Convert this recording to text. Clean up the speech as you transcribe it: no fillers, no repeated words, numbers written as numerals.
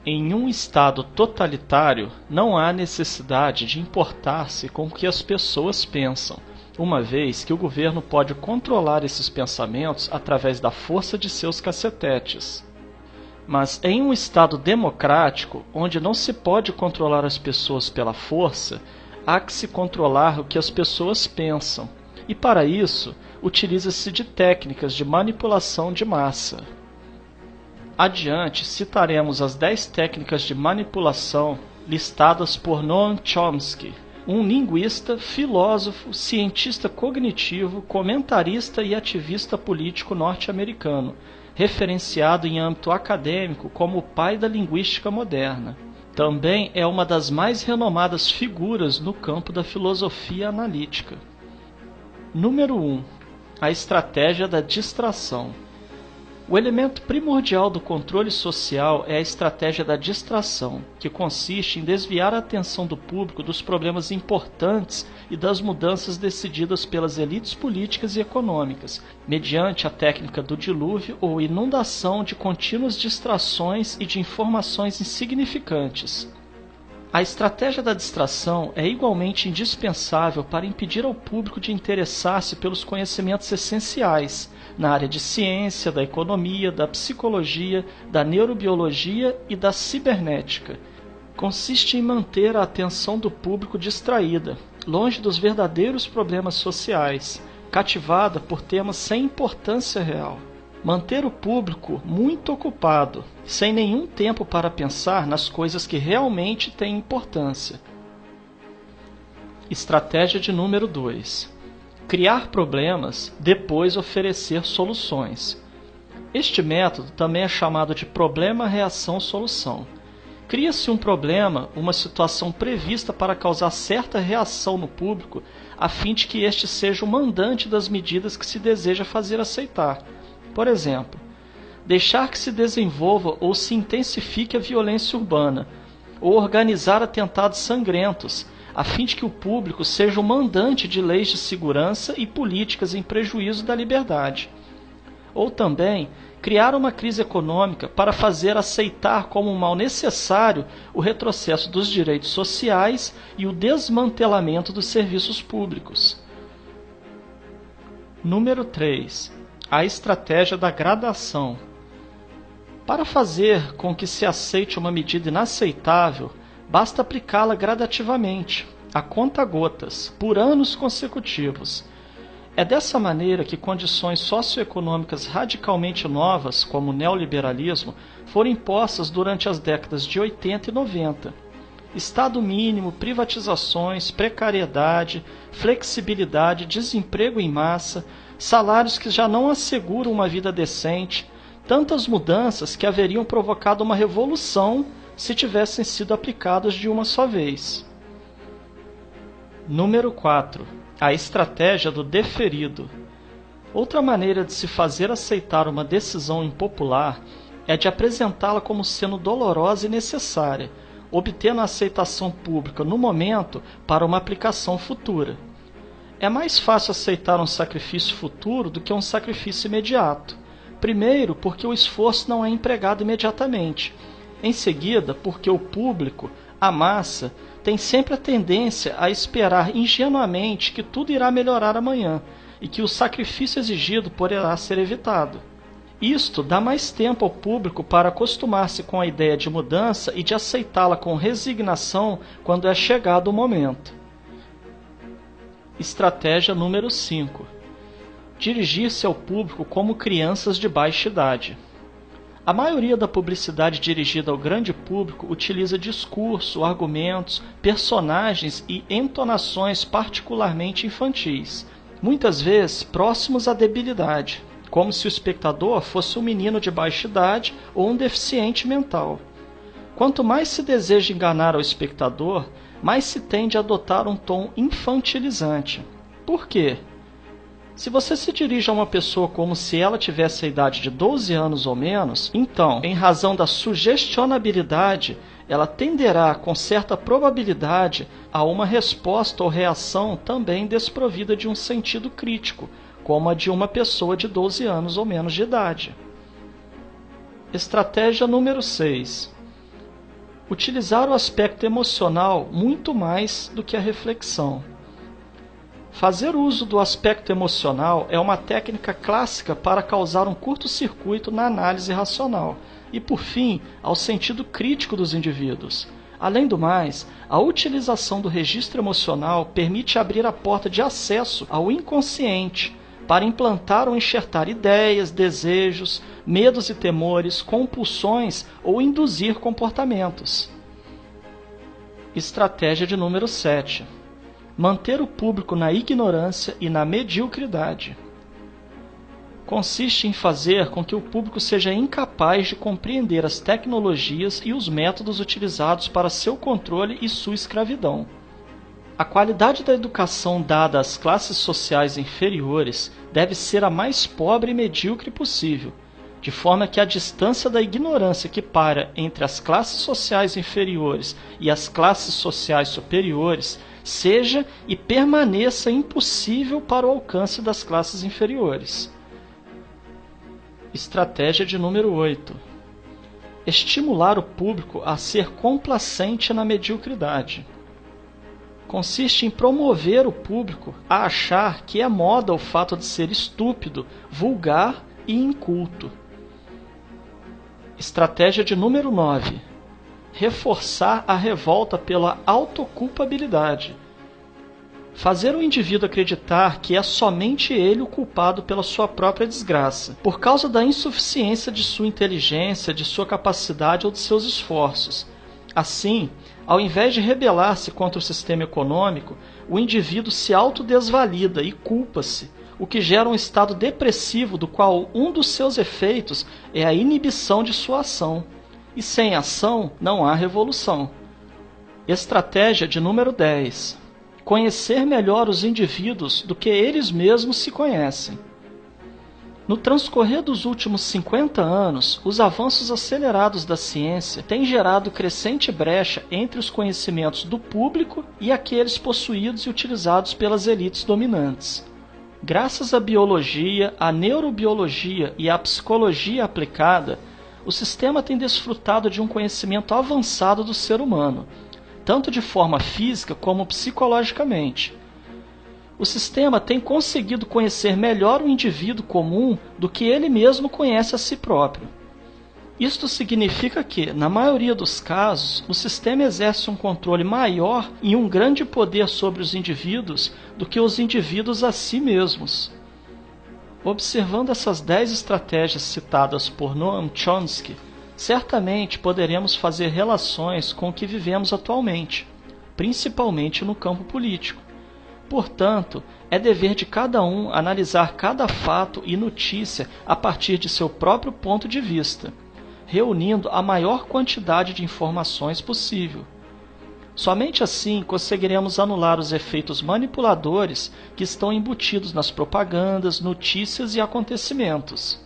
Em um estado totalitário, não há necessidade de importar-se com o que as pessoas pensam, uma vez que o governo pode controlar esses pensamentos através da força de seus cacetetes. Mas em um estado democrático, onde não se pode controlar as pessoas pela força, há que se controlar o que as pessoas pensam, e para isso, utiliza-se de técnicas de manipulação de massa. Adiante, citaremos as 10 técnicas de manipulação listadas por Noam Chomsky, um linguista, filósofo, cientista cognitivo, comentarista e ativista político norte-americano, referenciado em âmbito acadêmico como o pai da linguística moderna. Também é uma das mais renomadas figuras no campo da filosofia analítica. Número 1. A estratégia da distração. O elemento primordial do controle social é a estratégia da distração, que consiste em desviar a atenção do público dos problemas importantes e das mudanças decididas pelas elites políticas e econômicas, mediante a técnica do dilúvio ou inundação de contínuas distrações e de informações insignificantes. A estratégia da distração é igualmente indispensável para impedir ao público de interessar-se pelos conhecimentos essenciais na área de ciência, da economia, da psicologia, da neurobiologia e da cibernética. Consiste em manter a atenção do público distraída, longe dos verdadeiros problemas sociais, cativada por temas sem importância real. Manter o público muito ocupado, sem nenhum tempo para pensar nas coisas que realmente têm importância. Estratégia de número 2. Criar problemas, depois oferecer soluções. Este método também é chamado de problema-reação-solução. Cria-se um problema, uma situação prevista para causar certa reação no público, a fim de que este seja o mandante das medidas que se deseja fazer aceitar. Por exemplo, deixar que se desenvolva ou se intensifique a violência urbana, ou organizar atentados sangrentos, a fim de que o público seja o mandante de leis de segurança e políticas em prejuízo da liberdade. Ou também, criar uma crise econômica para fazer aceitar como um mal necessário o retrocesso dos direitos sociais e o desmantelamento dos serviços públicos. Número 3. A estratégia da gradação. Para fazer com que se aceite uma medida inaceitável, basta aplicá-la gradativamente, a conta-gotas, por anos consecutivos. É dessa maneira que condições socioeconômicas radicalmente novas, como o neoliberalismo, foram impostas durante as décadas de 80 e 90. Estado mínimo, privatizações, precariedade, flexibilidade, desemprego em massa, salários que já não asseguram uma vida decente, tantas mudanças que haveriam provocado uma revolução se tivessem sido aplicadas de uma só vez. Número 4. A estratégia do deferido. Outra maneira de se fazer aceitar uma decisão impopular é de apresentá-la como sendo dolorosa e necessária, obtendo a aceitação pública no momento para uma aplicação futura. É mais fácil aceitar um sacrifício futuro do que um sacrifício imediato. Primeiro, porque o esforço não é empregado imediatamente. Em seguida, porque o público, a massa, tem sempre a tendência a esperar ingenuamente que tudo irá melhorar amanhã e que o sacrifício exigido poderá ser evitado. Isto dá mais tempo ao público para acostumar-se com a ideia de mudança e de aceitá-la com resignação quando é chegado o momento. Estratégia número 5. Dirigir-se ao público como crianças de baixa idade. A maioria da publicidade dirigida ao grande público utiliza discurso, argumentos, personagens e entonações particularmente infantis, muitas vezes próximos à debilidade, como se o espectador fosse um menino de baixa idade ou um deficiente mental. Quanto mais se deseja enganar ao espectador, mais se tende a adotar um tom infantilizante. Por quê? Se você se dirige a uma pessoa como se ela tivesse a idade de 12 anos ou menos, então, em razão da sugestionabilidade, ela tenderá, com certa probabilidade, a uma resposta ou reação também desprovida de um sentido crítico, como a de uma pessoa de 12 anos ou menos de idade. Estratégia número 6. Utilizar o aspecto emocional muito mais do que a reflexão. Fazer uso do aspecto emocional é uma técnica clássica para causar um curto-circuito na análise racional e, por fim, ao sentido crítico dos indivíduos. Além do mais, a utilização do registro emocional permite abrir a porta de acesso ao inconsciente para implantar ou enxertar ideias, desejos, medos e temores, compulsões ou induzir comportamentos. Estratégia de número 7. Manter o público na ignorância e na mediocridade. Consiste em fazer com que o público seja incapaz de compreender as tecnologias e os métodos utilizados para seu controle e sua escravidão. A qualidade da educação dada às classes sociais inferiores deve ser a mais pobre e medíocre possível, de forma que a distância da ignorância que paira entre as classes sociais inferiores e as classes sociais superiores seja e permaneça impossível para o alcance das classes inferiores. Estratégia de número 8. Estimular o público a ser complacente na mediocridade. Consiste em promover o público a achar que é moda o fato de ser estúpido, vulgar e inculto. Estratégia de número 9. Reforçar a revolta pela autoculpabilidade. Fazer o indivíduo acreditar que é somente ele o culpado pela sua própria desgraça, por causa da insuficiência de sua inteligência, de sua capacidade ou de seus esforços. Assim, ao invés de rebelar-se contra o sistema econômico, o indivíduo se autodesvalida e culpa-se, o que gera um estado depressivo do qual um dos seus efeitos é a inibição de sua ação. E sem ação não há revolução. Estratégia de número 10. Conhecer melhor os indivíduos do que eles mesmos se conhecem. No transcorrer dos últimos 50 anos, os avanços acelerados da ciência têm gerado crescente brecha entre os conhecimentos do público e aqueles possuídos e utilizados pelas elites dominantes. Graças à biologia, à neurobiologia e à psicologia aplicada, o sistema tem desfrutado de um conhecimento avançado do ser humano, tanto de forma física como psicologicamente. O sistema tem conseguido conhecer melhor o indivíduo comum do que ele mesmo conhece a si próprio. Isto significa que, na maioria dos casos, o sistema exerce um controle maior e um grande poder sobre os indivíduos do que os indivíduos a si mesmos. Observando essas 10 estratégias citadas por Noam Chomsky, certamente poderemos fazer relações com o que vivemos atualmente, principalmente no campo político. Portanto, é dever de cada um analisar cada fato e notícia a partir de seu próprio ponto de vista, reunindo a maior quantidade de informações possível. Somente assim conseguiremos anular os efeitos manipuladores que estão embutidos nas propagandas, notícias e acontecimentos.